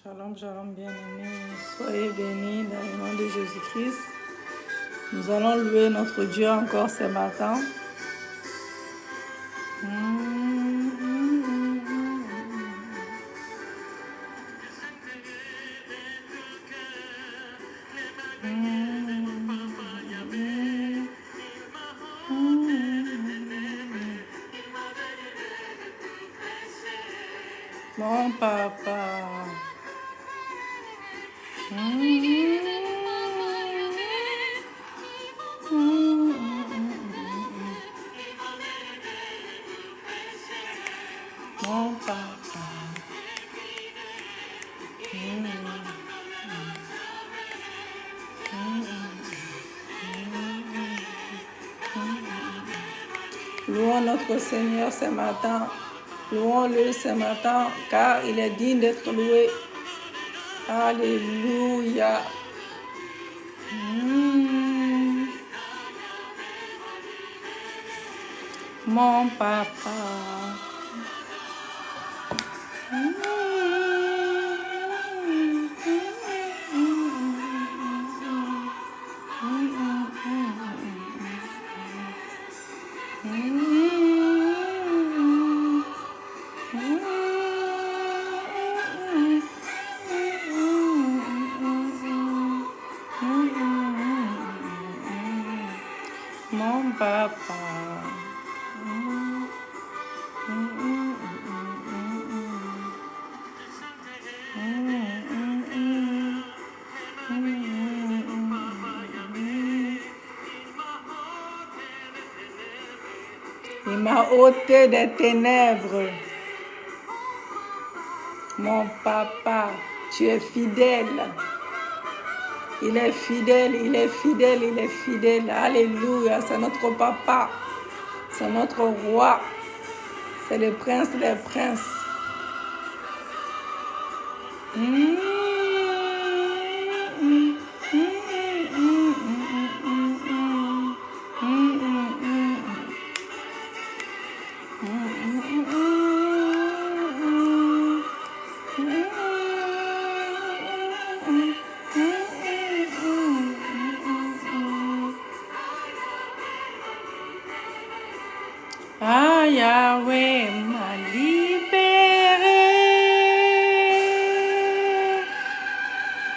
Shalom, shalom, bien-aimés. Soyez bénis dans le nom de Jésus-Christ. Nous allons louer notre Dieu encore ce matin. Mon papa. Mon papa. Louons notre Seigneur ce matin. Louons-le ce matin, car il est digne d'être loué. Alléluia. Mon papa. Mon papa. Il m'a ôté des ténèbres. Mon papa, tu es fidèle. Il est fidèle, il est fidèle, il est fidèle. Alléluia, c'est notre papa. C'est notre roi. C'est le prince des princes. Ah, Yahweh m'a libéré.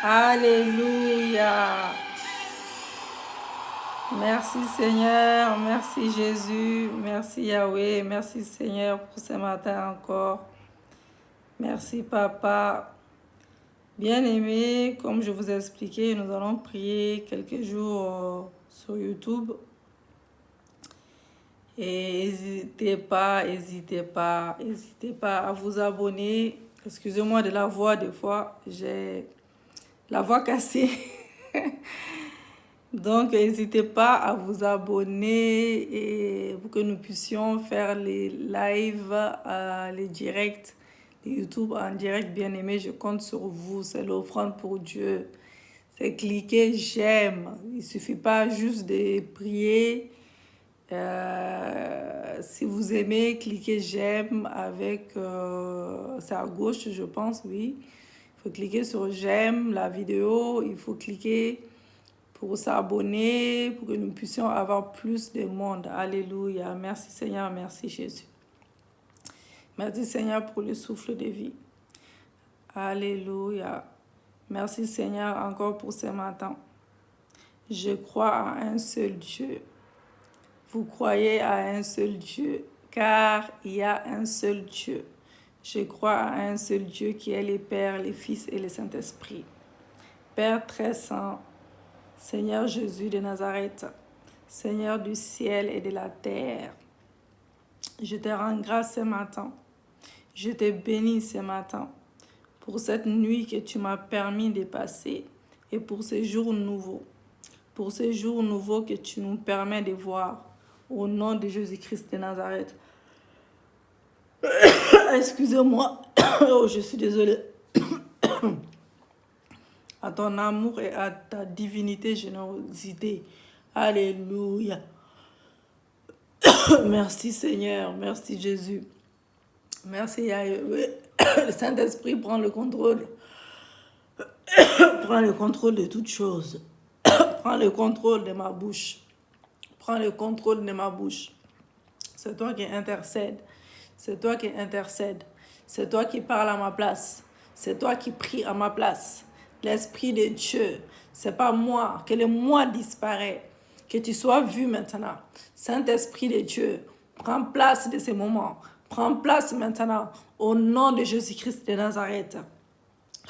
Alléluia. Merci Seigneur, merci Jésus, merci Yahweh, merci Seigneur pour ce matin encore. Merci Papa. Bien-aimé, comme je vous ai expliqué, nous allons prier quelques jours sur YouTube. Et n'hésitez pas à vous abonner. Excusez-moi de la voix, des fois, j'ai la voix cassée. Donc, n'hésitez pas à vous abonner et pour que nous puissions faire les lives, les directs, les YouTube en direct. Bien aimé, je compte sur vous. C'est l'offrande pour Dieu. C'est cliquer j'aime. Il ne suffit pas juste de prier. Si vous aimez, cliquez j'aime avec, c'est à gauche je pense, oui. Il faut cliquer sur j'aime la vidéo, il faut cliquer pour s'abonner, pour que nous puissions avoir plus de monde. Alléluia, merci Seigneur, merci Jésus. Merci Seigneur pour le souffle de vie. Alléluia. Merci Seigneur encore pour ce matin. Je crois à un seul Dieu. Vous croyez à un seul Dieu, car il y a un seul Dieu. Je crois à un seul Dieu qui est le Père, le Fils et le Saint-Esprit. Père très saint, Seigneur Jésus de Nazareth, Seigneur du ciel et de la terre, je te rends grâce ce matin. Je te bénis ce matin pour cette nuit que tu m'as permis de passer et pour ces jours nouveaux. Pour ces jours nouveaux que tu nous permets de voir. Au nom de Jésus-Christ de Nazareth. Excusez-moi. Oh, je suis désolée. À ton amour et à ta divinité, générosité. Alléluia. Merci Seigneur. Merci Jésus. Merci Yahweh. Le Saint-Esprit prend le contrôle. Prends le contrôle de toutes choses. Prends le contrôle de ma bouche. Prends le contrôle de ma bouche. C'est toi qui intercèdes. C'est toi qui intercèdes. C'est toi qui parles à ma place. C'est toi qui pries à ma place. L'Esprit de Dieu, c'est pas moi. Que le moi disparaît. Que tu sois vu maintenant. Saint-Esprit de Dieu, prends place de ces moments. Prends place maintenant. Au nom de Jésus-Christ de Nazareth.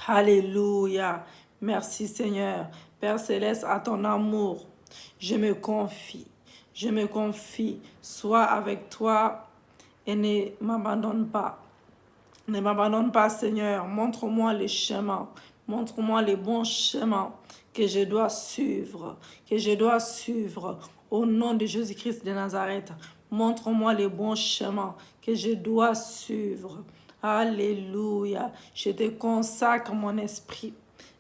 Alléluia. Merci Seigneur. Père Céleste, à ton amour, je me confie. Je me confie. Sois avec toi et ne m'abandonne pas. Ne m'abandonne pas, Seigneur. Montre-moi les chemins. Montre-moi les bons chemins que je dois suivre. Que je dois suivre. Au nom de Jésus-Christ de Nazareth. Montre-moi les bons chemins que je dois suivre. Alléluia. Je te consacre mon esprit.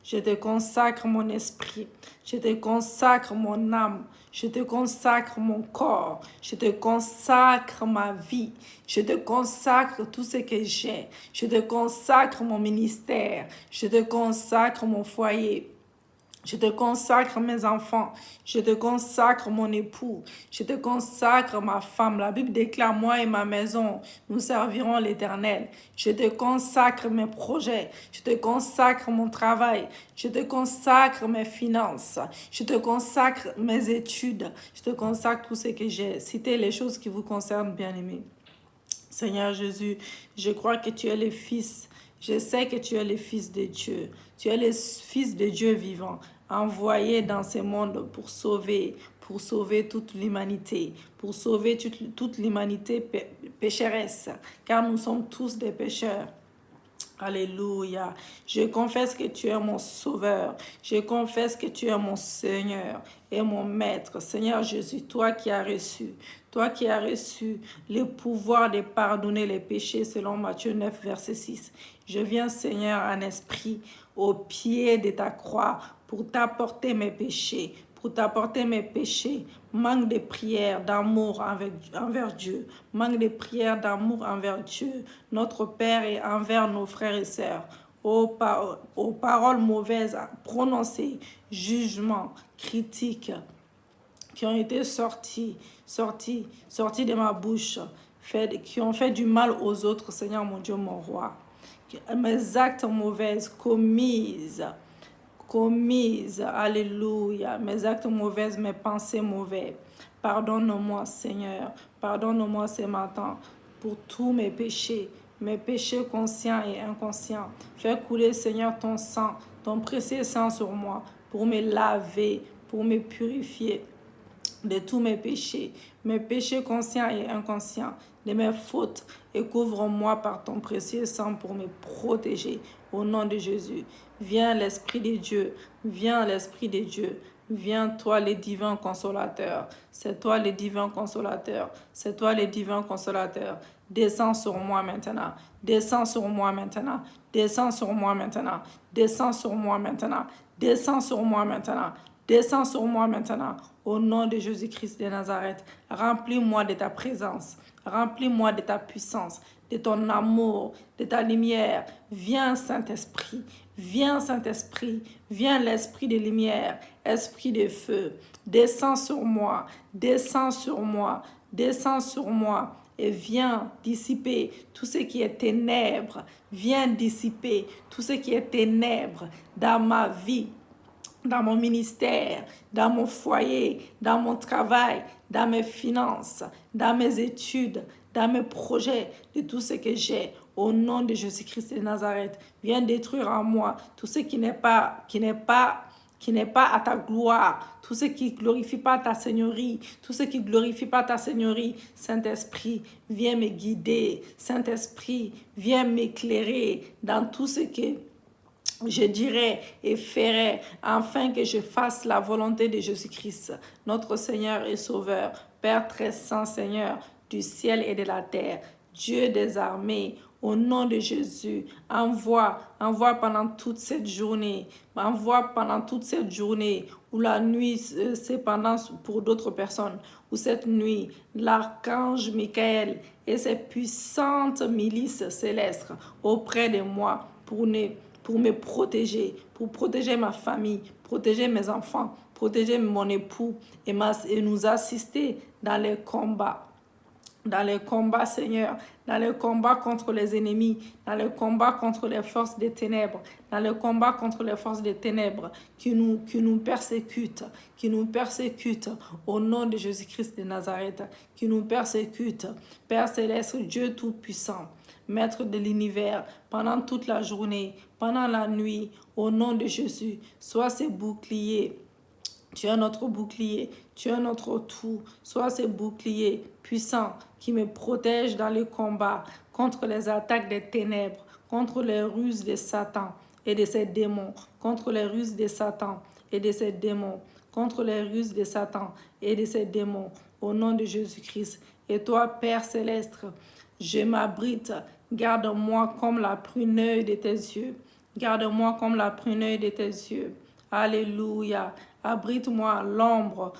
Je te consacre mon esprit. Je te consacre mon âme. Je te consacre mon corps. Je te consacre ma vie. Je te consacre tout ce que j'ai. Je te consacre mon ministère. Je te consacre mon foyer. Je te consacre mes enfants. Je te consacre mon époux. Je te consacre ma femme. La Bible déclare, moi et ma maison, nous servirons l'Éternel. Je te consacre mes projets. Je te consacre mon travail. Je te consacre mes finances. Je te consacre mes études. Je te consacre tout ce que j'ai. Citez les choses qui vous concernent, bien-aimés. Seigneur Jésus, je crois que tu es le Fils. Je sais que tu es le Fils de Dieu. Tu es le Fils de Dieu vivant, envoyé dans ce monde pour sauver toute l'humanité, pour sauver toute l'humanité pécheresse, car nous sommes tous des pécheurs. Alléluia. Je confesse que tu es mon sauveur. Je confesse que tu es mon Seigneur et mon Maître. Seigneur Jésus, toi qui as reçu le pouvoir de pardonner les péchés selon Matthieu 9, verset 6. Je viens, Seigneur, en esprit, au pied de ta croix pour t'apporter mes péchés, manque de prière, d'amour envers Dieu, manque de prière, d'amour envers Dieu, notre Père, et envers nos frères et sœurs, aux paroles mauvaises prononcées, jugements, critiques, qui ont été sortis de ma bouche, qui ont fait du mal aux autres, Seigneur mon Dieu, mon roi. Mes actes mauvais commises, alléluia, mes actes mauvais, mes pensées mauvaises. Pardonne-moi, Seigneur, pardonne-moi ce matin pour tous mes péchés conscients et inconscients. Fais couler, Seigneur, ton sang, ton précieux sang sur moi pour me laver, pour me purifier de tous mes péchés conscients et inconscients, de mes fautes, et couvre-moi par ton précieux sang pour me protéger. Au nom de Jésus, viens l'Esprit de Dieu, viens l'Esprit de Dieu, viens toi le divin consolateur, c'est toi le divin consolateur, c'est toi le divin consolateur. Descends sur moi maintenant, descends sur moi maintenant, descends sur moi maintenant, descends sur moi maintenant, descends sur moi maintenant. Descends sur moi maintenant, au nom de Jésus-Christ de Nazareth. Remplis-moi de ta présence, remplis-moi de ta puissance, de ton amour, de ta lumière. Viens, Saint-Esprit, viens, Saint-Esprit, viens, l'Esprit de lumière, Esprit de feu. Descends sur moi, descends sur moi, descends sur moi. Et viens dissiper tout ce qui est ténèbres. Viens dissiper tout ce qui est ténèbres dans ma vie, dans mon ministère, dans mon foyer, dans mon travail, dans mes finances, dans mes études, dans mes projets, de tout ce que j'ai. Au nom de Jésus-Christ de Nazareth, viens détruire en moi tout ce qui n'est pas à ta gloire, tout ce qui ne glorifie pas ta seigneurie, tout ce qui ne glorifie pas ta seigneurie. Saint-Esprit, viens me guider. Saint-Esprit, viens m'éclairer dans tout ce que je dirai et ferai, afin que je fasse la volonté de Jésus-Christ, notre Seigneur et Sauveur, Père très saint, Seigneur du ciel et de la terre, Dieu des armées. Au nom de Jésus, envoie pendant toute cette journée, ou la nuit, c'est pendant pour d'autres personnes, ou cette nuit, l'archange Michael et ses puissantes milices célestes auprès de moi, pour me protéger, pour protéger ma famille, protéger mes enfants, protéger mon époux et nous assister dans les combats. Dans les combats, Seigneur, dans les combats contre les ennemis, dans les combats contre les forces des ténèbres, dans les combats contre les forces des ténèbres qui nous persécutent, au nom de Jésus-Christ de Nazareth, qui nous persécutent. Père Céleste, Dieu Tout-Puissant, Maître de l'univers, pendant toute la journée, pendant la nuit, au nom de Jésus, sois ces boucliers. Tu es notre bouclier, tu es notre tout. Sois ce bouclier puissant qui me protège dans les combats contre les attaques des ténèbres, contre les ruses de Satan et de ses démons, contre les ruses de Satan et de ses démons, contre les ruses de Satan et de ses démons, au nom de Jésus-Christ. Et toi, Père Céleste, je m'abrite, garde-moi comme la prunelle de tes yeux. Garde-moi comme la prunelle de tes yeux. Alléluia. Abrite-moi à l'ombre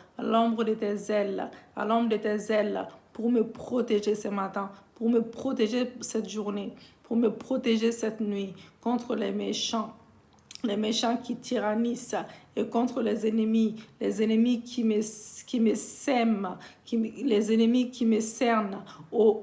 de tes ailes, à l'ombre de tes ailes, pour me protéger ce matin, pour me protéger cette journée, pour me protéger cette nuit contre les méchants qui tyrannissent et contre les ennemis qui me sèment, les ennemis qui me cernent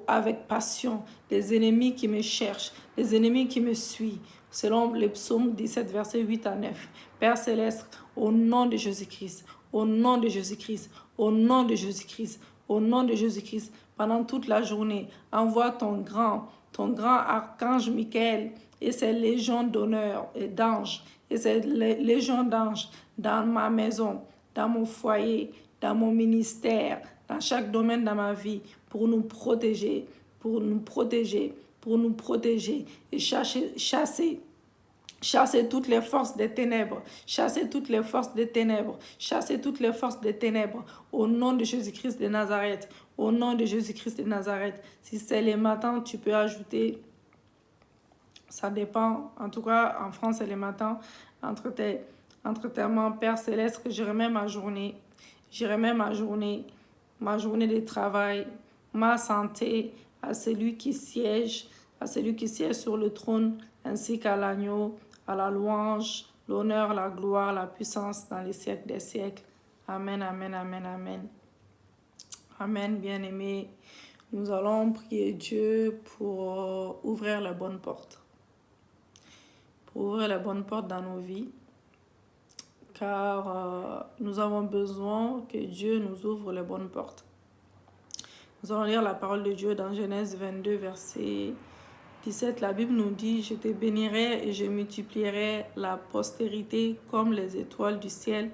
avec passion, les ennemis qui me cherchent, les ennemis qui me suivent. Selon le psaume 17, versets 8 à 9. Père Céleste, au nom de Jésus-Christ, au nom de Jésus-Christ, au nom de Jésus-Christ, au nom de Jésus-Christ, pendant toute la journée, envoie ton grand archange Michael et ses légions d'honneur et d'anges, et ses légions d'anges dans ma maison, dans mon foyer, dans mon ministère, dans chaque domaine de ma vie, pour nous protéger, et chasser toutes les forces des ténèbres, chasser toutes les forces des ténèbres, chasser toutes les forces des ténèbres, au nom de Jésus-Christ de Nazareth, au nom de Jésus-Christ de Nazareth. Si c'est le matin, tu peux ajouter, ça dépend, en tout cas en France c'est le matin, entre tes mains, Père Céleste, que je remets ma journée, ma journée de travail, ma santé à celui qui siège sur le trône, ainsi qu'à l'agneau, à la louange, l'honneur, la gloire, la puissance dans les siècles des siècles. Amen, amen, amen, amen. Amen, bien-aimés. Nous allons prier Dieu pour ouvrir les bonnes portes. Pour ouvrir les bonnes portes dans nos vies. Car nous avons besoin que Dieu nous ouvre les bonnes portes. Nous allons lire la parole de Dieu dans Genèse 22, verset 17. La Bible nous dit « Je te bénirai et je multiplierai la postérité comme les étoiles du ciel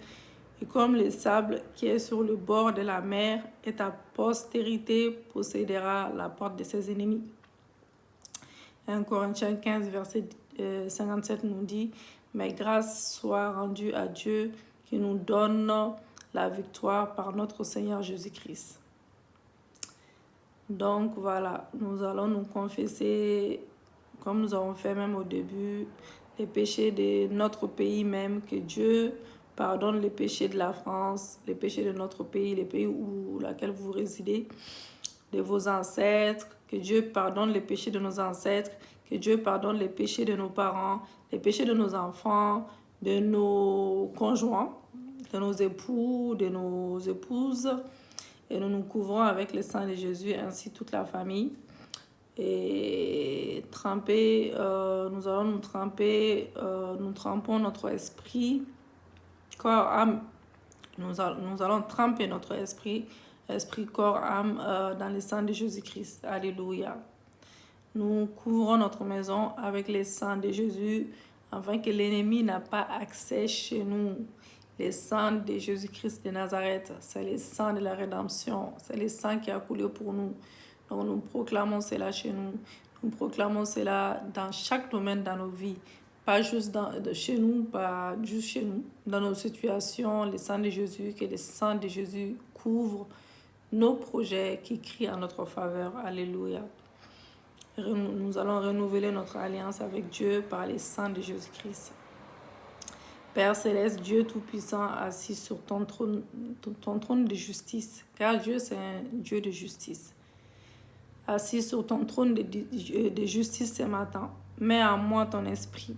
et comme le sable qui est sur le bord de la mer, et ta postérité possédera la porte de ses ennemis. » 1 Corinthiens 15, verset 57 nous dit « Mais grâce soit rendue à Dieu qui nous donne la victoire par notre Seigneur Jésus-Christ. » Donc voilà, nous allons nous confesser, comme nous avons fait même au début, les péchés de notre pays même, que Dieu pardonne les péchés de la France, les péchés de notre pays, les pays où laquelle vous résidez, de vos ancêtres, que Dieu pardonne les péchés de nos ancêtres, que Dieu pardonne les péchés de nos parents, les péchés de nos enfants, de nos conjoints, de nos époux, de nos épouses. Et nous nous couvrons avec le sang de Jésus, ainsi toute la famille. Et nous allons nous tremper, nous trempons notre esprit, corps, âme. Nous allons tremper notre esprit, corps, âme, dans le sang de Jésus-Christ. Alléluia. Nous couvrons notre maison avec le sang de Jésus, afin que l'ennemi n'a pas accès chez nous. Le sang de Jésus-Christ de Nazareth, c'est le sang de la rédemption, c'est le sang qui a coulé pour nous. Donc nous proclamons cela chez nous, nous proclamons cela dans chaque domaine dans nos vies, pas juste chez nous, pas juste chez nous, dans nos situations, le sang de Jésus, que le sang de Jésus couvre nos projets qui crient en notre faveur. Alléluia. Nous allons renouveler notre alliance avec Dieu par le sang de Jésus-Christ. Père Céleste, Dieu Tout-Puissant, assis sur ton trône de justice, car Dieu c'est un Dieu de justice. Assis sur ton trône de justice ce matin, mets en moi ton esprit,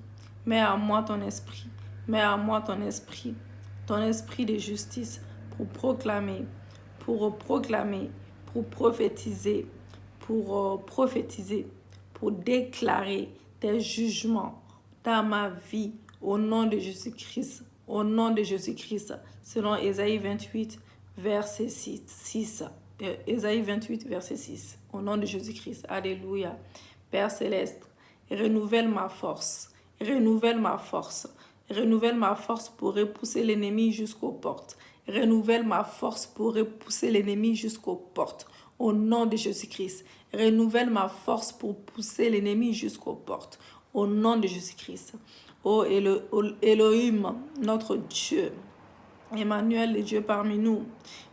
Mets en moi ton esprit. Mets en moi ton esprit de justice pour proclamer, pour prophétiser, pour déclarer tes jugements dans ma vie au nom de Jésus-Christ, au nom de Jésus-Christ, selon Ésaïe 28, verset 6. Ésaïe 28, verset 6, au nom de Jésus-Christ. Alléluia. Père céleste, renouvelle ma force, renouvelle ma force. Renouvelle ma force pour repousser l'ennemi jusqu'aux portes. Renouvelle ma force pour repousser l'ennemi jusqu'aux portes. Au nom de Jésus-Christ. Renouvelle ma force pour pousser l'ennemi jusqu'aux portes. Au nom de Jésus-Christ. Ô Elohim, notre Dieu. Emmanuel, le Dieu parmi nous.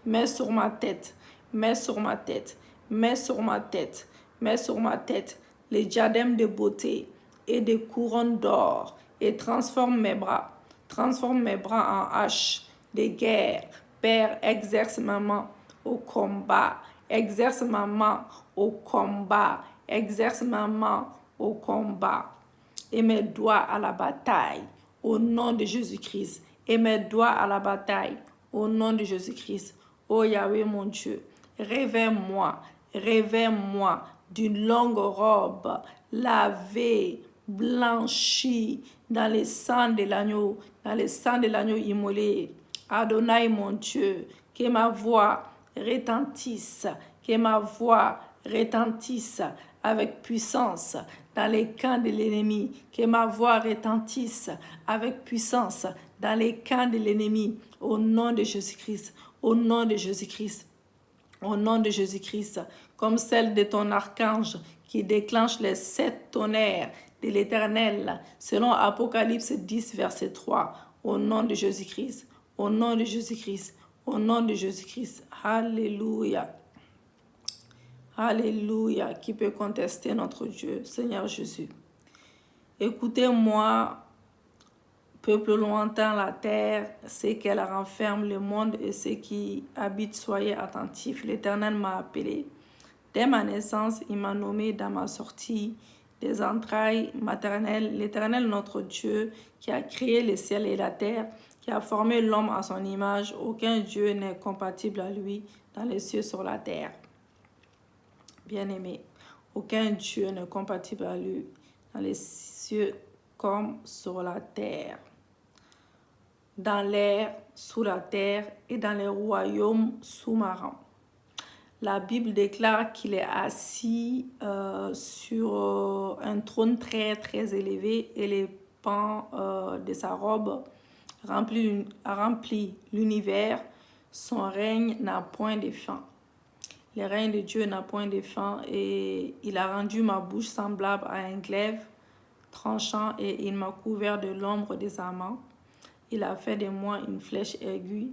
Mets sur ma tête. Mets sur ma tête. Mets sur ma tête. Mets sur ma tête les diadèmes de beauté et des couronnes d'or. Et transforme mes bras en hache de guerre. Père, exerce ma main au combat, exerce ma main au combat, exerce ma main au combat. Et mes doigts à la bataille, au nom de Jésus-Christ. Et mes doigts à la bataille, au nom de Jésus-Christ. Ô Yahweh mon Dieu, réveille-moi d'une longue robe, lavée, blanchie dans le sang de l'agneau, immolé. Adonai mon Dieu, que ma voix retentisse, avec puissance dans les camps de l'ennemi, que ma voix retentisse avec puissance dans les camps de l'ennemi, au nom de Jésus-Christ, au nom de Jésus-Christ. Au nom de Jésus-Christ, comme celle de ton archange qui déclenche les 7 tonnerres de l'Éternel, selon Apocalypse 10, verset 3, au nom de Jésus-Christ, au nom de Jésus-Christ, au nom de Jésus-Christ. Alléluia. Alléluia. Qui peut contester notre Dieu, Seigneur Jésus? Écoutez-moi, peuple lointain, la terre, c'est qu'elle renferme le monde et ceux qui habitent, soyez attentifs. L'Éternel m'a appelé. Dès ma naissance, il m'a nommé dans ma sortie des entrailles maternelles. L'Éternel, notre Dieu, qui a créé le ciel et la terre, qui a formé l'homme à son image. Aucun Dieu n'est compatible à lui dans les cieux sur la terre. Bien-aimé, aucun Dieu n'est compatible à lui dans les cieux comme sur la terre, dans l'air, sous la terre et dans les royaumes sous-marins. La Bible déclare qu'il est assis sur un trône très très élevé et les pans de sa robe remplit l'univers. Son règne n'a point de fin. Le règne de Dieu n'a point de fin et il a rendu ma bouche semblable à un glaive tranchant et il m'a couvert de l'ombre de sa main. Il a fait de moi une flèche aiguë.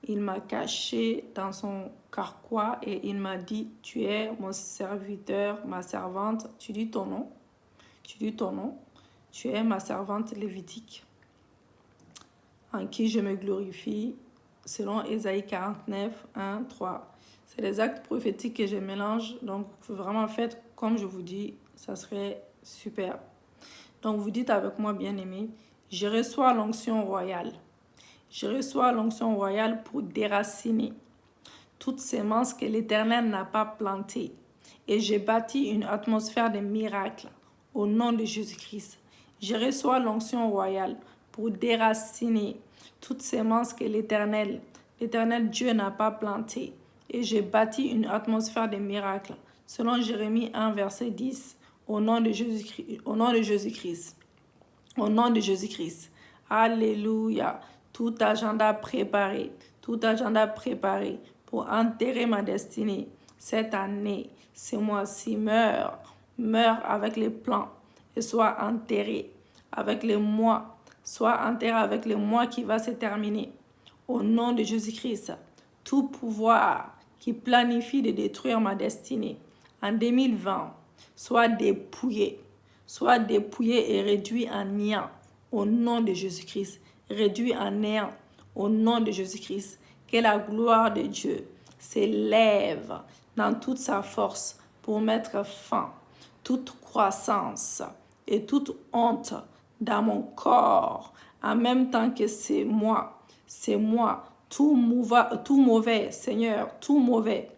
Il m'a caché dans son carquois et il m'a dit, tu es mon serviteur, ma servante. Tu dis ton nom. Tu es ma servante lévitique, en qui je me glorifie, selon Ésaïe 49, 1, 3. C'est des actes prophétiques que je mélange, donc vous vraiment faites comme je vous dis, ça serait super. Donc vous dites avec moi, bien-aimé, je reçois l'onction royale. Je reçois l'onction royale pour déraciner toute sémence que l'Éternel n'a pas plantée. Et j'ai bâti une atmosphère de miracles au nom de Jésus-Christ. Je reçois l'onction royale pour déraciner toute sémence que l'Éternel Dieu n'a pas plantée. Et j'ai bâti une atmosphère de miracles, selon Jérémie 1, verset 10, au nom de Jésus-Christ. Au nom de Jésus-Christ. Au nom de Jésus-Christ. Alléluia. Tout agenda préparé pour enterrer ma destinée cette année, ce mois-ci, meurt avec les plans et soit enterré avec les mois, qui va se terminer. Au nom de Jésus-Christ, tout pouvoir qui planifie de détruire ma destinée en 2020 soit dépouillé et réduit en néant au nom de Jésus-Christ. Réduit en néant au nom de Jésus-Christ. Que la gloire de Dieu s'élève dans toute sa force pour mettre fin toute croissance et toute honte dans mon corps, en même temps que c'est moi, tout mauvais, Seigneur, tout mauvais,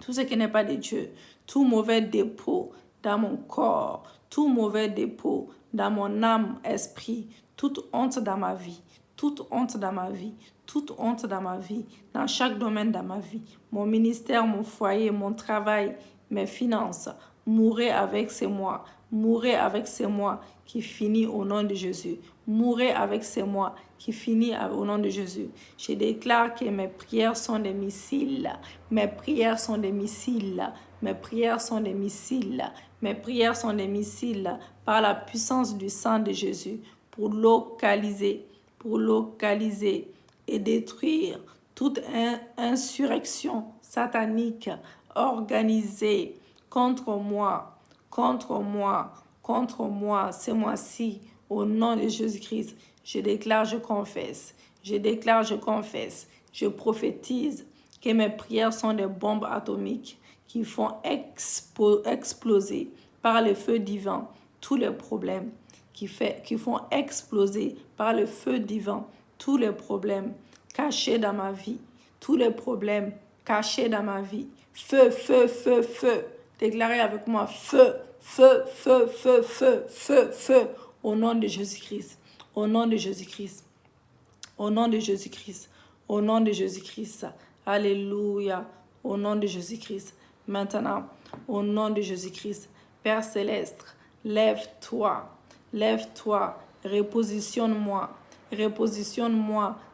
tout ce qui n'est pas de Dieu, tout mauvais dépôt dans mon corps, tout mauvais dépôt dans mon âme, esprit, toute honte dans ma vie, toute honte dans ma vie, toute honte dans ma vie, dans chaque domaine de ma vie, mon ministère, mon foyer, mon travail, mes finances, mourrez avec ces mois, mourrez avec ces mois qui finit au nom de Jésus. Mourrez avec ces mois qui finit au nom de Jésus. Je déclare que mes prières sont des missiles. Mes prières sont des missiles. Mes prières sont des missiles. Mes prières sont des missiles par la puissance du sang de Jésus pour localiser et détruire toute insurrection satanique organisée contre moi, ce mois-ci, au nom de Jésus-Christ. Je déclare, je confesse, je prophétise que mes prières sont des bombes atomiques qui font exploser par le feu divin tous les problèmes, qui font exploser par le feu divin tous les problèmes cachés dans ma vie, tous les problèmes cachés dans ma vie. Feu, feu, feu, feu. Déclarez avec moi, feu, feu, feu, feu, feu, feu, feu, au nom de Jésus-Christ, au nom de Jésus-Christ, au nom de Jésus-Christ, au nom de Jésus-Christ. Alléluia, au nom de Jésus-Christ. Maintenant, au nom de Jésus-Christ, Père Céleste, lève-toi, repositionne-moi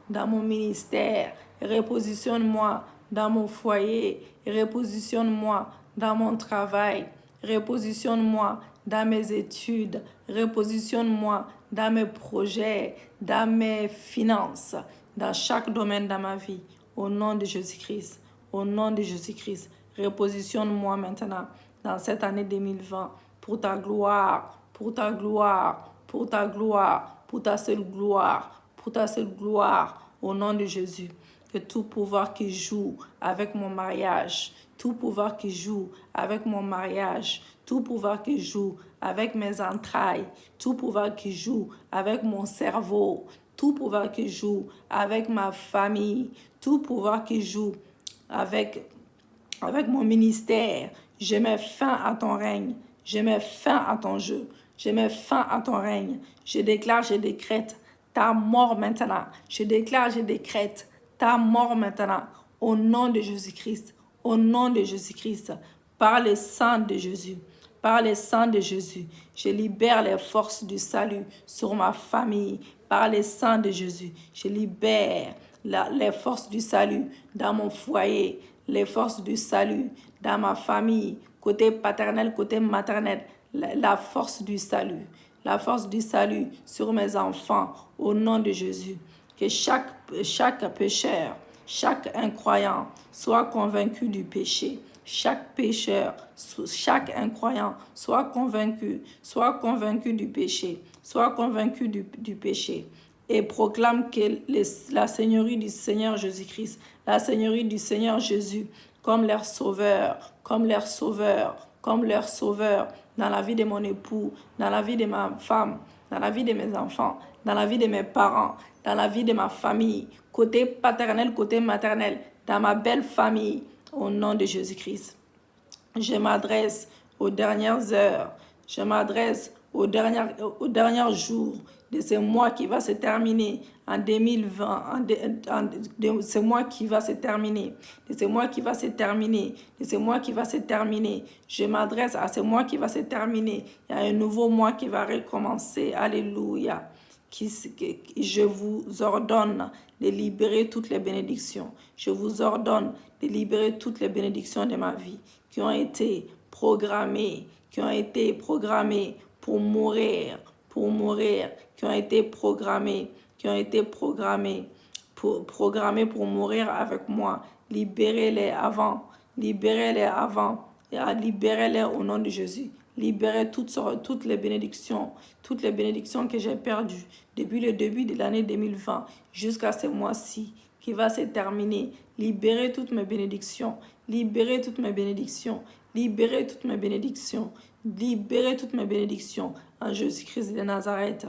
dans mon ministère, repositionne-moi dans mon foyer, repositionne-moi dans mon travail, repositionne-moi dans mes études, repositionne-moi dans mes projets, dans mes finances, dans chaque domaine de ma vie, au nom de Jésus-Christ, au nom de Jésus-Christ. Repositionne-moi maintenant dans cette année 2020 pour ta gloire, pour ta gloire, pour ta gloire, pour ta seule gloire, pour ta seule gloire, au nom de Jésus. Que tout pouvoir qui joue avec mon mariage, tout pouvoir qui joue avec mon mariage, tout pouvoir qui joue avec mes entrailles, tout pouvoir qui joue avec mon cerveau, tout pouvoir qui joue avec ma famille, tout pouvoir qui joue avec mon ministère, je mets fin à ton règne, je mets fin à ton jeu, je mets fin à ton règne. Je déclare, je décrète ta mort maintenant. Je déclare, je décrète ta mort maintenant, au nom de Jésus-Christ, au nom de Jésus-Christ, par le sang de Jésus, par le sang de Jésus. Je libère les forces du salut sur ma famille, par le sang de Jésus. Je libère les forces du salut dans mon foyer, les forces du salut dans ma famille, côté paternel, côté maternel, la force du salut sur mes enfants, au nom de Jésus. Que chaque pécheur, chaque incroyant soit convaincu du péché. Chaque pécheur, chaque incroyant soit convaincu du péché, et proclame que la Seigneurie du Seigneur Jésus-Christ, la Seigneurie du Seigneur Jésus, comme leur sauveur, dans la vie de mon époux, dans la vie de ma femme, dans la vie de mes enfants, dans la vie de mes parents, dans la vie de ma famille, côté paternel, côté maternel, dans ma belle famille, au nom de Jésus-Christ. Je m'adresse aux dernières heures, je m'adresse aux derniers jours de ce mois qui va se terminer en 2020, de ce mois qui va se terminer, Je m'adresse à ce mois qui va se terminer. Il y a un nouveau mois qui va recommencer. Alléluia. Je vous ordonne de libérer toutes les bénédictions. Je vous ordonne de libérer toutes les bénédictions de ma vie qui ont été programmées, pour mourir, qui ont été programmées pour mourir avec moi. Libérez-les avant, libérez-les au nom de Jésus. Libérez toutes les bénédictions que j'ai perdues depuis le début de l'année 2020 jusqu'à ce mois-ci qui va se terminer. Libérez toutes mes bénédictions, libérez toutes mes bénédictions, Libérez toutes mes bénédictions en Jésus-Christ de Nazareth.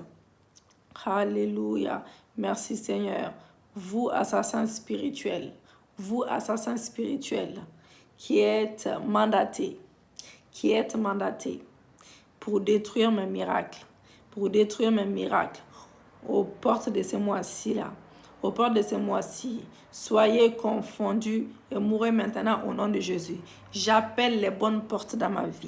Alléluia. Merci Seigneur. Vous, assassins spirituels, qui êtes mandatés pour détruire mes miracles, aux portes de ce mois-ci, soyez confondus et mourrez maintenant au nom de Jésus. J'appelle les bonnes portes dans ma vie.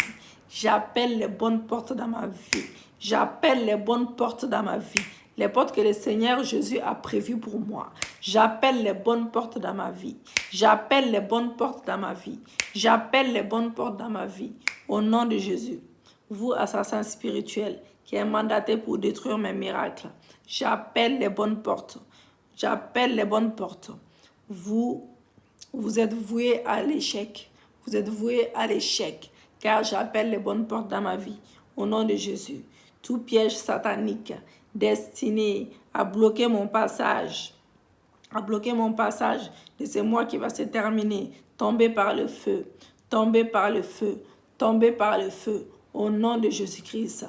Les portes que le Seigneur Jésus a prévues pour moi. J'appelle les bonnes portes dans ma vie. Au nom de Jésus. Vous, assassins spirituels, qui êtes mandatés pour détruire mes miracles. J'appelle les bonnes portes. Vous êtes voués à l'échec. Car j'appelle les bonnes portes dans ma vie. Au nom de Jésus. Tout piège satanique destiné à bloquer mon passage, de ce mois qui va se terminer, tomber par le feu. Au nom de Jésus-Christ.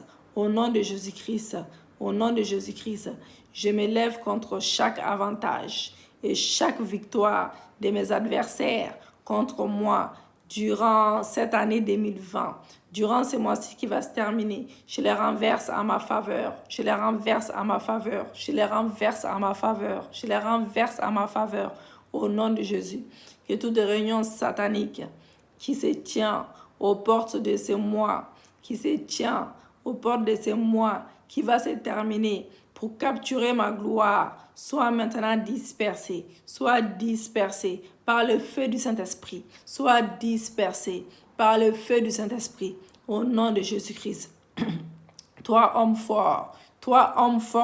Je me lève contre chaque avantage et chaque victoire de mes adversaires contre moi durant cette année 2020. Durant ce mois-ci qui va se terminer, je les renverse à ma faveur. Au nom de Jésus. Que toute réunion satanique qui se tient aux portes de ce mois, qui va se terminer pour capturer ma gloire, soit maintenant dispersée par le feu du Saint-Esprit. Au nom de Jésus-Christ. Toi, homme fort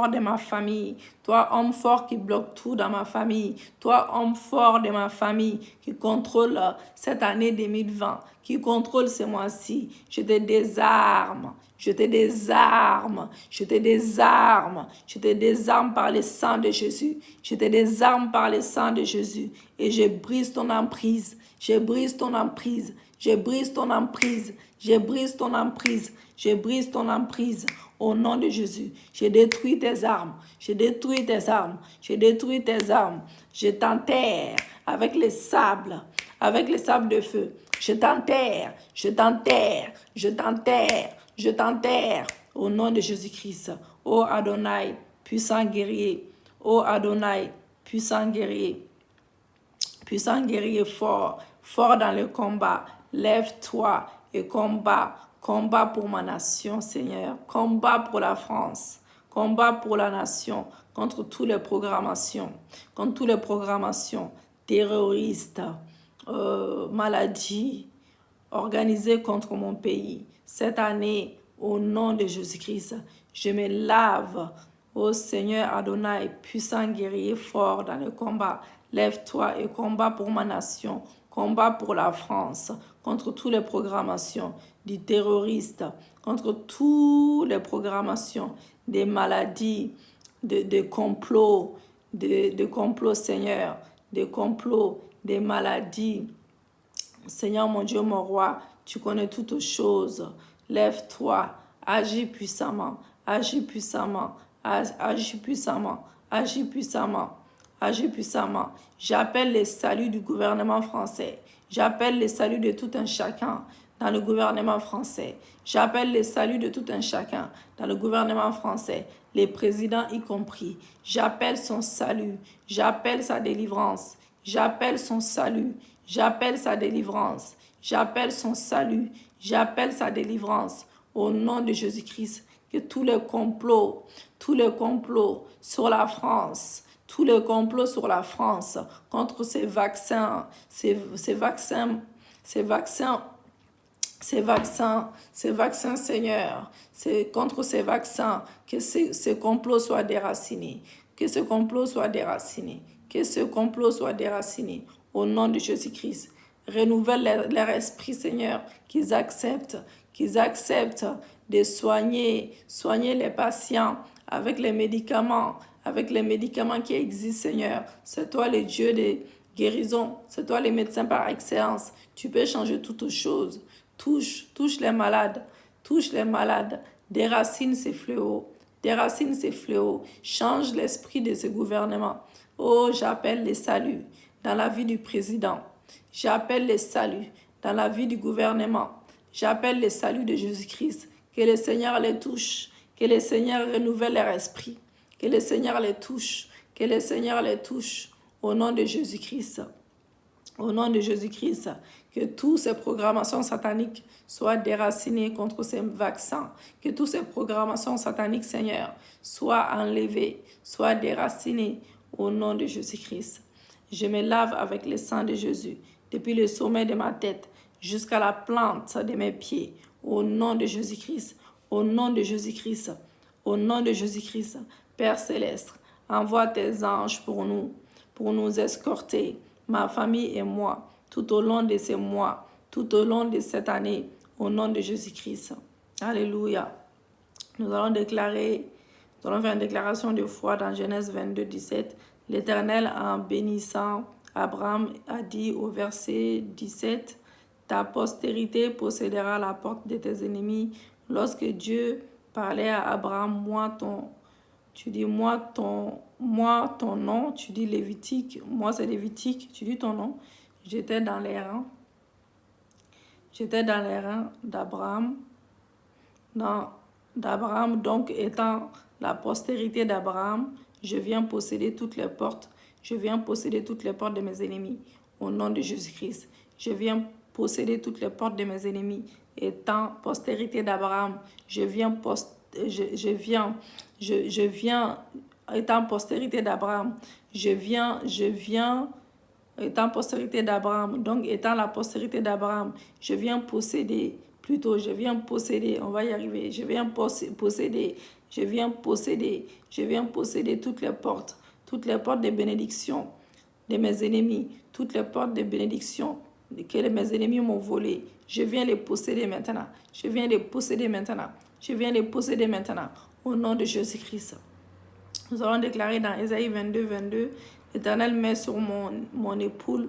de ma famille, toi, homme fort qui bloque tout dans ma famille, toi, homme fort de ma famille qui contrôle cette année 2020, qui contrôle ce mois-ci, je te désarme par le sang de Jésus, et je brise ton emprise, au nom de Jésus. Je détruis tes armes. Je t'enterre avec les sables de feu. Je t'enterre au nom de Jésus-Christ. Ô Adonai, puissant guerrier. Puissant guerrier fort dans le combat. Lève-toi et combat pour ma nation, Seigneur. Combat pour la France. Combat pour la nation contre toutes les programmations. Terroristes, maladies organisées contre mon pays. Cette année, au nom de Jésus-Christ, je me lave. Ô Seigneur Adonai, puissant guerrier fort dans le combat, lève-toi et combat pour ma nation, combat pour la France, contre toutes les programmations des terroristes, contre toutes les programmations des maladies, de complots, Seigneur, des complots, des maladies. Seigneur mon Dieu, mon roi, tu connais toutes choses. Lève-toi, agis puissamment. J'appelle le salut du gouvernement français. J'appelle le salut de tout un chacun dans le gouvernement français. Les présidents y compris. J'appelle son salut. J'appelle sa délivrance. J'appelle son salut. J'appelle sa délivrance. Au nom de Jésus-Christ, que tous les complots sur la France, contre ces vaccins, Seigneur, contre ces vaccins, que ce complot soit déraciné, au nom de Jésus-Christ. Renouvelle leur esprit, Seigneur, qu'ils acceptent de soigner les patients avec les médicaments qui existent, Seigneur. C'est toi le Dieu de guérison, c'est toi le médecin par excellence. Tu peux changer toutes choses. Touche les malades, touche les malades, déracine ces fléaux, déracine ces fléaux, change l'esprit de ce gouvernement. Oh, j'appelle les saluts dans la vie du président. J'appelle les saluts dans la vie du gouvernement. J'appelle les saluts de Jésus-Christ. Que le Seigneur les touche, que le Seigneur renouvelle leur esprit, que le Seigneur les touche, que le Seigneur les touche au nom de Jésus-Christ. Au nom de Jésus-Christ, que toutes ces programmations sataniques soient déracinées contre ces vaccins, que toutes ces programmations sataniques, Seigneur, soient enlevées, soient déracinées au nom de Jésus-Christ. Je me lave avec le sang de Jésus, depuis le sommet de ma tête jusqu'à la plante de mes pieds, au nom de Jésus-Christ, au nom de Jésus-Christ, au nom de Jésus-Christ. Père Céleste, envoie tes anges pour nous escorter, ma famille et moi, tout au long de ces mois, tout au long de cette année, au nom de Jésus-Christ. Alléluia. Nous allons faire une déclaration de foi dans Genèse 22, 17. L'Éternel, en bénissant Abraham, a dit au verset 17, « Ta postérité possédera la porte de tes ennemis. » Lorsque Dieu parlait à Abraham, tu dis ton nom, tu dis Lévitique, moi c'est Lévitique, tu dis ton nom. J'étais dans les rangs d'Abraham, donc étant la postérité d'Abraham, je viens posséder toutes les portes de mes ennemis, au nom de Jésus-Christ. Je viens posséder toutes les portes de mes ennemis, étant postérité d'Abraham, étant postérité d'Abraham, étant postérité d'Abraham, donc étant la postérité d'Abraham, je viens posséder on va y arriver, je viens posséder toutes les portes de bénédiction de mes ennemis, toutes les portes de bénédiction que mes ennemis m'ont volées. Je viens les posséder maintenant. Au nom de Jésus-Christ. Nous allons déclarer dans Ésaïe 22, 22, l'Éternel met sur mon épaule,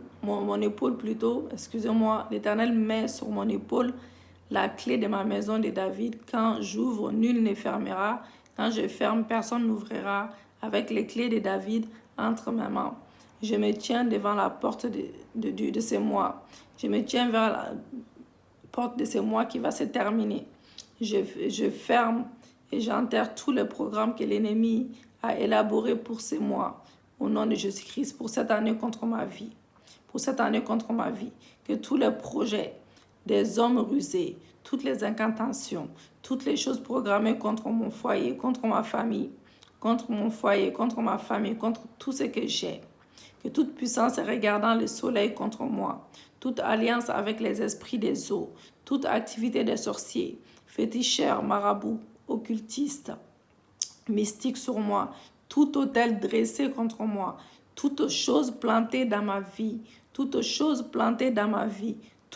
l'Éternel met sur mon épaule la clé de ma maison de David. Quand j'ouvre, nul ne fermera. Quand je ferme, personne n'ouvrira. Avec les clés de David entre mes mains. Je me tiens devant la porte de ces mois. Je me tiens vers la porte de ces mois qui va se terminer. Je ferme et j'enterre tous les programmes que l'ennemi a élaborés pour ces mois. Au nom de Jésus-Christ, pour cette année contre ma vie. Que tous les projets des hommes rusés, toutes les incantations, toutes les choses programmées contre mon foyer, contre ma famille, contre tout ce que j'ai. Que toute puissance regardant le soleil contre moi, toute alliance avec les esprits des eaux, toute activité des sorciers, féticheurs, marabouts, occultistes, mystiques sur moi, tout autel dressé contre moi, toute chose plantée dans ma vie, tous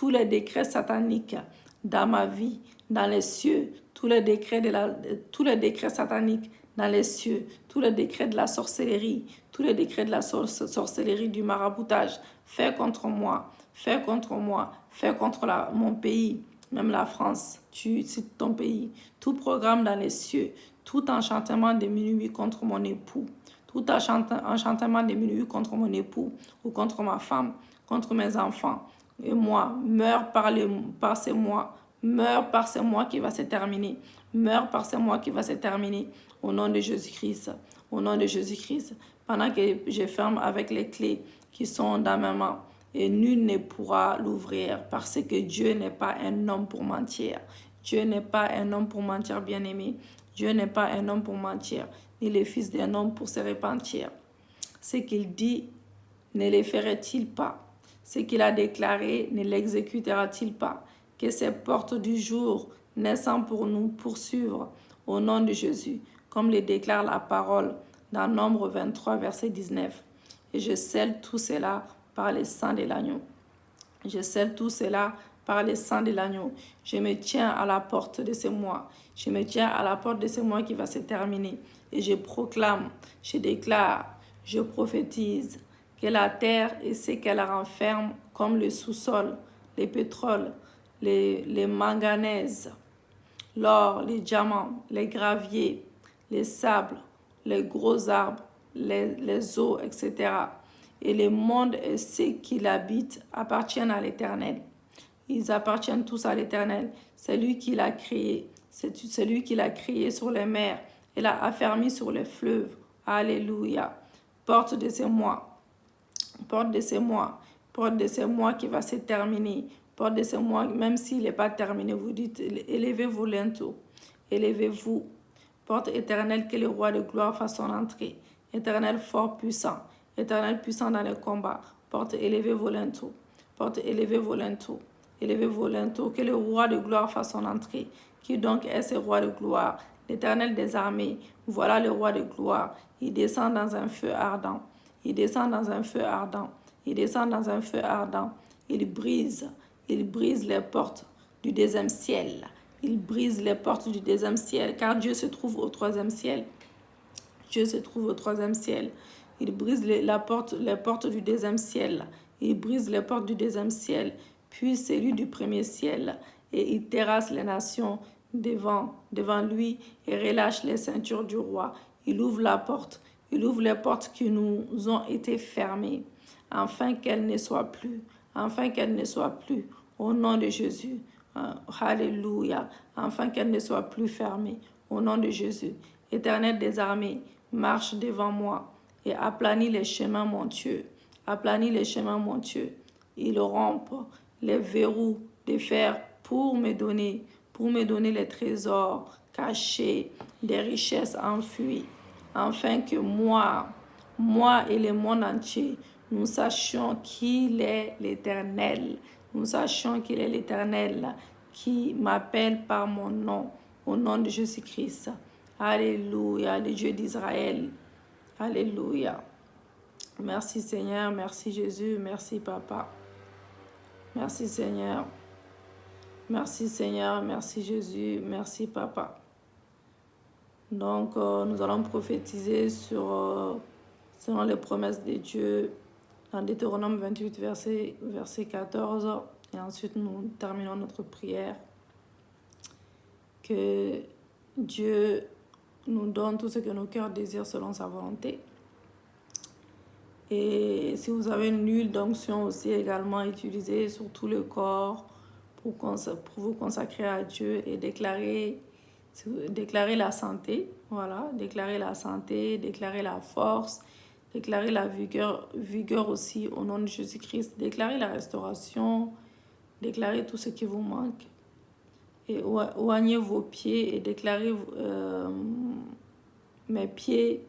les décrets sataniques dans ma vie, dans les cieux, tous les décrets sataniques dans les cieux, tous les décrets de la sorcellerie, tous les décrets de la sorcellerie, du maraboutage, fait contre moi, fait contre mon pays, même la France, c'est ton pays, tout programme dans les cieux, tout enchantement de minuit contre mon époux, tout enchantement de minuit contre mon époux ou contre ma femme, contre mes enfants, et moi, meurs par ces mois qui va se terminer. Au nom de Jésus-Christ. Pendant que je ferme avec les clés qui sont dans mes mains. Et nul ne pourra l'ouvrir parce que Dieu n'est pas un homme pour mentir. Bien-aimé. Dieu n'est pas un homme pour mentir, ni le fils d'un homme pour se repentir. Ce qu'il dit, ne le ferait-il pas? Ce qu'il a déclaré, ne l'exécutera-t-il pas? Que ces portes du jour naissant pour nous poursuivre au nom de Jésus, comme le déclare la parole dans Nombre 23, verset 19. Et je scelle tout cela par le sang de l'agneau. Je me tiens à la porte de ce mois. qui va se terminer. Et je proclame, je déclare, je prophétise que la terre et ce qu'elle renferme, comme le sous-sol, les pétroles, les manganèses, l'or, les diamants, les graviers, les sables, les gros arbres, les eaux, etc. Et le monde et ceux qui l'habitent appartiennent à l'Éternel. Ils appartiennent tous à l'Éternel. C'est lui qui l'a créé. C'est lui qui l'a créé sur les mers et l'a affermi sur les fleuves. Alléluia. Porte de ces mois. Porte de ces mois. Porte de ces mois qui va se terminer. Porte de ces mois, même s'il n'est pas terminé, vous dites, élevez-vous bientôt. Élevez-vous. Porte éternelle, que le roi de gloire fasse son entrée. Éternel fort puissant. Éternel puissant dans les combats. Porte élevez-vous bientôt. Porte élevez-vous bientôt. Élevez-vous bientôt. Que le roi de gloire fasse son entrée. Qui donc est ce roi de gloire? L'Éternel des armées. Voilà le roi de gloire. Il descend dans un feu ardent. Il descend dans un feu ardent. Il descend dans un feu ardent. Il brise les portes du deuxième ciel. Il brise les portes du deuxième ciel, car Dieu se trouve au troisième ciel. Dieu se trouve au troisième ciel. Il brise les portes du deuxième ciel. Il brise les portes du deuxième ciel, puis celui du premier ciel. Et il terrasse les nations devant lui et relâche les ceintures du roi. Il ouvre la porte. Il ouvre les portes qui nous ont été fermées, afin qu'elles ne soient plus. Afin qu'elles ne soient plus. Au nom de Jésus. Alléluia. Afin qu'elles ne soient plus fermées. Au nom de Jésus. Éternel des armées, marche devant moi et aplanis les chemins montueux. Aplanis les chemins montueux. Il rompt les verrous de fer pour me donner les trésors cachés des richesses enfuies, afin que moi et le monde entier, nous sachions qu'il est l'Éternel. Nous sachions qu'il est l'Éternel qui m'appelle par mon nom, au nom de Jésus-Christ. Alléluia, le Dieu d'Israël. Alléluia. Merci Seigneur, merci Jésus, merci Papa. Merci Seigneur. Merci Seigneur, merci Jésus, merci Papa. Donc, nous allons prophétiser selon les promesses de Dieu dans Deutéronome 28, verset 14. Et ensuite, nous terminons notre prière. Que Dieu nous donne tout ce que nos cœurs désirent selon sa volonté. Et si vous avez une huile d'onction aussi également, utilisée sur tout le corps pour vous consacrer à Dieu et déclarer la santé. Voilà, déclarer la santé, déclarer la force, déclarer la vigueur aussi au nom de Jésus-Christ, déclarer la restauration, déclarer tout ce qui vous manque. Et oignez vos pieds et déclarez mes pieds.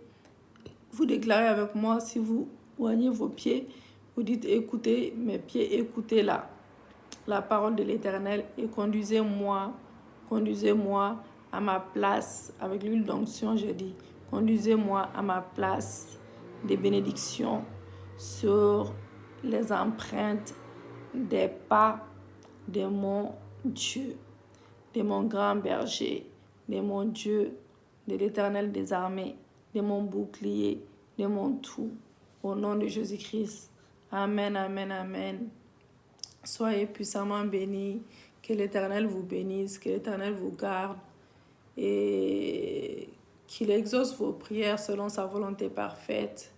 Vous déclarez avec moi, si vous oignez vos pieds, vous dites écoutez mes pieds, écoutez la parole de l'Éternel et conduisez-moi à ma place. Avec l'huile d'onction, j'ai dit, conduisez-moi à ma place de bénédiction sur les empreintes des pas de mon Dieu, de mon grand berger, de mon Dieu, de l'Éternel des armées, de mon bouclier, de mon tout. Au nom de Jésus-Christ. Amen, amen, amen. Soyez puissamment bénis. Que l'Éternel vous bénisse, que l'Éternel vous garde et qu'il exauce vos prières selon sa volonté parfaite.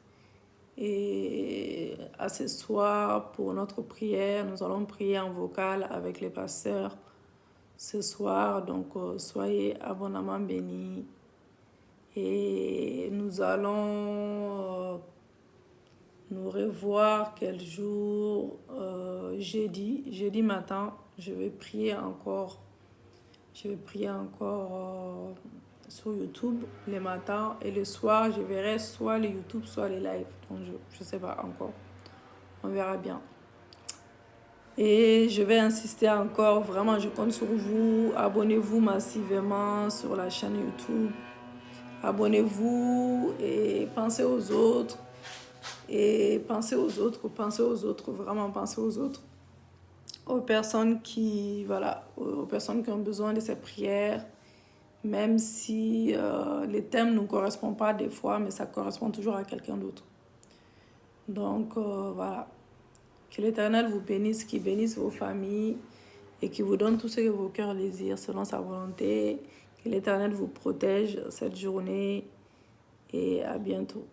Et à ce soir, pour notre prière, nous allons prier en vocal avec les pasteurs ce soir. Donc, soyez abondamment bénis. Et nous allons nous revoir quel jour? Jeudi matin, je vais prier encore sur YouTube le matin et le soir, je verrai soit les YouTube, soit les lives. Donc, je ne sais pas encore. On verra bien. Et je vais insister encore, vraiment, je compte sur vous. Abonnez-vous massivement sur la chaîne YouTube. Abonnez-vous et pensez aux autres. Et pensez aux autres, vraiment pensez aux autres. Aux personnes qui ont besoin de ces prières, même si les thèmes ne correspondent pas des fois, mais ça correspond toujours à quelqu'un d'autre. Donc, voilà. Que l'Éternel vous bénisse, qu'il bénisse vos familles et qui vous donne tout ce que vos cœurs désirent selon sa volonté. Que l'Éternel vous protège cette journée et à bientôt.